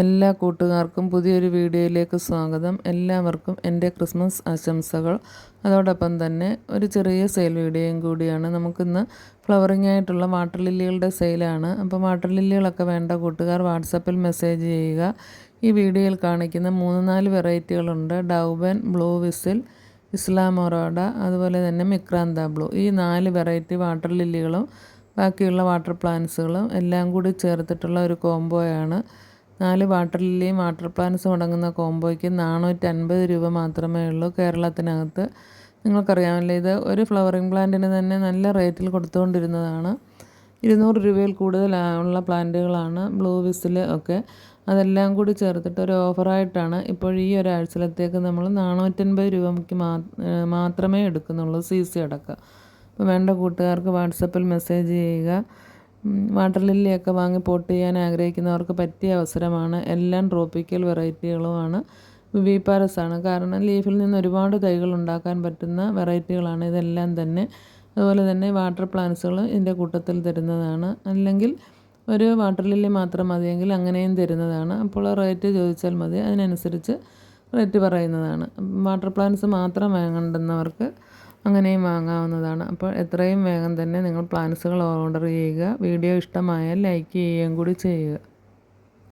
എല്ലാ കൂട്ടുകാർക്കും പുതിയൊരു വീഡിയോയിലേക്ക് സ്വാഗതം. എല്ലാവർക്കും എൻ്റെ ക്രിസ്മസ് ആശംസകൾ. അതോടൊപ്പം തന്നെ ഒരു ചെറിയ സെയിൽ വീഡിയോയും കൂടിയാണ്. നമുക്കിന്ന് ഫ്ലവറിംഗ് ആയിട്ടുള്ള വാട്ടർ ലില്ലികളുടെ സെയിലാണ്. അപ്പോൾ വാട്ടർ ലില്ലികളൊക്കെ വേണ്ട കൂട്ടുകാർ വാട്സപ്പിൽ മെസ്സേജ് ചെയ്യുക. ഈ വീഡിയോയിൽ കാണിക്കുന്ന 3-4 വെറൈറ്റികളുണ്ട്. ഡൗബൻ, ബ്ലൂ വിസിൽ, ഇസ്ലാമൊറോഡ, അതുപോലെ തന്നെ മിക്രാന്ത ബ്ലൂ. ഈ 4 വെറൈറ്റി വാട്ടർ ലില്ലികളും ബാക്കിയുള്ള വാട്ടർ പ്ലാന്റ്സുകളും എല്ലാം കൂടി ചേർത്തിട്ടുള്ള ഒരു കോംബോയാണ്. 4 വാട്ടർ ലില്ലിയും വാട്ടർ പ്ലാന്റ്സും അടങ്ങുന്ന കോംബോയ്ക്ക് 450 രൂപ മാത്രമേ ഉള്ളൂ കേരളത്തിനകത്ത്. നിങ്ങൾക്കറിയാമല്ലോ, ഇത് ഒരു ഫ്ലവറിംഗ് പ്ലാന്റിന് തന്നെ നല്ല റേറ്റിൽ കൊടുത്തുകൊണ്ടിരുന്നതാണ്. 200 രൂപയിൽ കൂടുതൽ ഉള്ള പ്ലാന്റുകളാണ് ബ്ലൂ വിസിൽ ഒക്കെ. അതെല്ലാം കൂടി ചേർത്തിട്ട് ഒരു ഓഫറായിട്ടാണ് ഇപ്പോൾ ഈ ഒരാഴ്ചയിലത്തേക്ക് നമ്മൾ 450 രൂപയ്ക്ക് മാത്രമേ എടുക്കുന്നുള്ളൂ, CC അടക്കം. അപ്പോൾ വേണ്ട കൂട്ടുകാർക്ക് വാട്സപ്പിൽ മെസ്സേജ് ചെയ്യുക. വാട്ടർ ലില്ലിയൊക്കെ വാങ്ങി പോട്ട് ചെയ്യാൻ ആഗ്രഹിക്കുന്നവർക്ക് പറ്റിയ അവസരമാണ്. എല്ലാം ട്രോപ്പിക്കൽ വെറൈറ്റികളുമാണ്, വിവിപാരസ് ആണ്. കാരണം ലീഫിൽ നിന്ന് ഒരുപാട് തൈകൾ ഉണ്ടാക്കാൻ പറ്റുന്ന വെറൈറ്റികളാണ് ഇതെല്ലാം തന്നെ. അതുപോലെ തന്നെ വാട്ടർ പ്ലാന്റ്സുകൾ ഇതിൻ്റെ കൂട്ടത്തിൽ തരുന്നതാണ്. അല്ലെങ്കിൽ ഒരു വാട്ടർ ലില്ലി മാത്രം മതിയെങ്കിൽ അങ്ങനെയും തരുന്നതാണ്. അപ്പോൾ റേറ്റ് ചോദിച്ചാൽ മതി, അതിനനുസരിച്ച് റേറ്റ് പറയുന്നതാണ്. വാട്ടർ പ്ലാന്റ്സ് മാത്രം വാങ്ങേണ്ടുന്നവർക്ക് അങ്ങനെയും വാങ്ങാവുന്നതാണ്. അപ്പോൾ എത്രയും വേഗം തന്നെ നിങ്ങൾ പ്ലാന്റ്സുകൾ ഓർഡർ ചെയ്യുക. വീഡിയോ ഇഷ്ടമായാൽ ലൈക്ക് ചെയ്യുകയും കൂടി ചെയ്യുക.